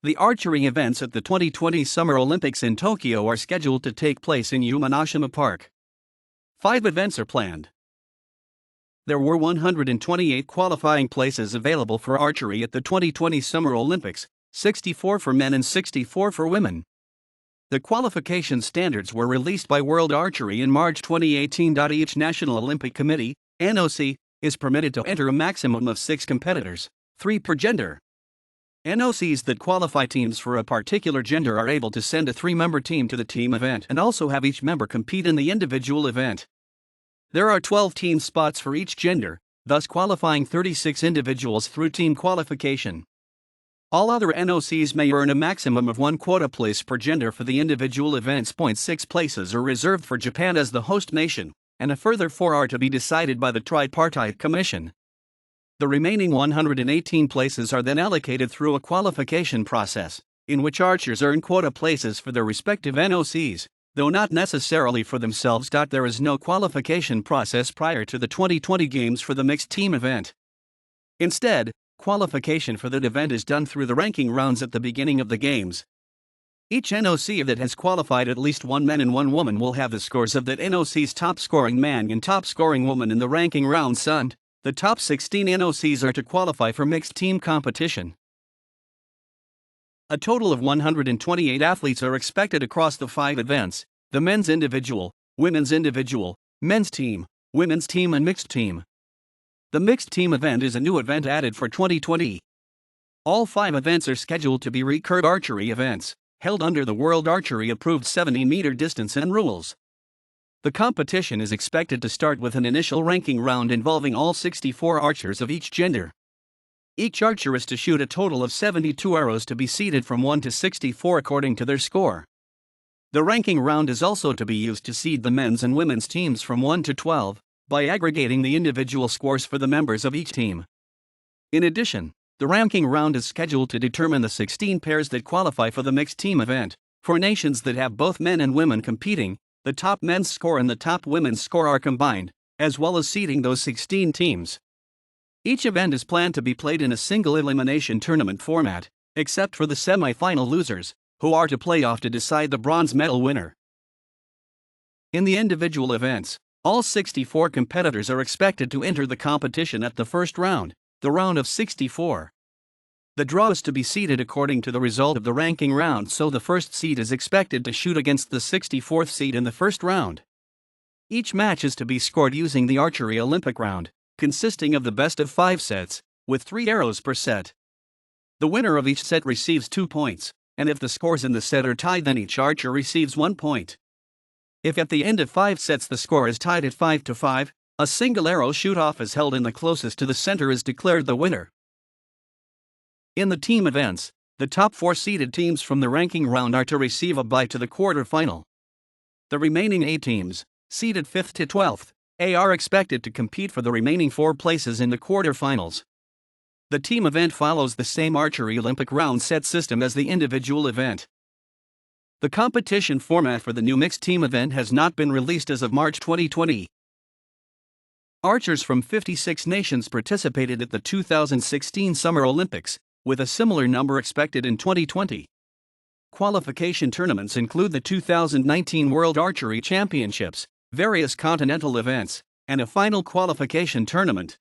The archery events at the 2020 Summer Olympics in Tokyo are scheduled to take place in Yumenoshima Park. 5 events are planned. There were 128 qualifying places available for archery at the 2020 Summer Olympics, 64 for men and 64 for women. The qualification standards were released by World Archery in March 2018. Each National Olympic Committee, NOC, is permitted to enter a maximum of 6 competitors, 3 per gender. NOCs that qualify teams for a particular gender are able to send a 3-member team to the team event and also have each member compete in the individual event. There are 12 team spots for each gender, thus qualifying 36 individuals through team qualification. All other NOCs may earn a maximum of 1 quota place per gender for the individual events. 6 places are reserved for Japan as the host nation, and a further 4 are to be decided by the Tripartite Commission. The remaining 118 places are then allocated through a qualification process, in which archers earn quota places for their respective NOCs, though not necessarily for themselves. There is no qualification process prior to the 2020 Games for the mixed team event. Instead, qualification for that event is done through the ranking rounds at the beginning of the Games. Each NOC that has qualified at least 1 man and 1 woman will have the scores of that NOC's top scoring man and top scoring woman in the ranking rounds, and the top 16 NOCs are to qualify for mixed team competition. A total of 128 athletes are expected across the 5 events: the men's individual, women's individual, men's team, women's team and mixed team. The mixed team event is a new event added for 2020. All 5 events are scheduled to be recurve archery events, held under the World Archery approved 70-meter distance and rules. The competition is expected to start with an initial ranking round involving all 64 archers of each gender. Each archer is to shoot a total of 72 arrows to be seeded from 1 to 64 according to their score. The ranking round is also to be used to seed the men's and women's teams from 1 to 12, by aggregating the individual scores for the members of each team. In addition, the ranking round is scheduled to determine the 16 pairs that qualify for the mixed team event. For nations that have both men and women competing, the top men's score and the top women's score are combined, as well as seeding those 16 teams. Each event is planned to be played in a single elimination tournament format, except for the semi-final losers, who are to play off to decide the bronze medal winner. In the individual events, all 64 competitors are expected to enter the competition at the first round, the round of 64. The draw is to be seeded according to the result of the ranking round, so the first seed is expected to shoot against the 64th seed in the first round. Each match is to be scored using the archery Olympic round, consisting of the best of 5 sets, with 3 arrows per set. The winner of each set receives 2 points, and if the scores in the set are tied, then each archer receives 1 point. If at the end of 5 sets the score is tied at 5-5, a single arrow shoot-off is held and the closest to the center is declared the winner. In the team events, the top 4 seeded teams from the ranking round are to receive a bye to the quarter-final. The remaining 8 teams, seeded 5th to 12th, are expected to compete for the remaining 4 places in the quarter-finals. The team event follows the same archery Olympic round set system as the individual event. The competition format for the new mixed team event has not been released as of March 2020. Archers from 56 nations participated at the 2016 Summer Olympics, with a similar number expected in 2020. Qualification tournaments include the 2019 World Archery Championships, various continental events, and a final qualification tournament.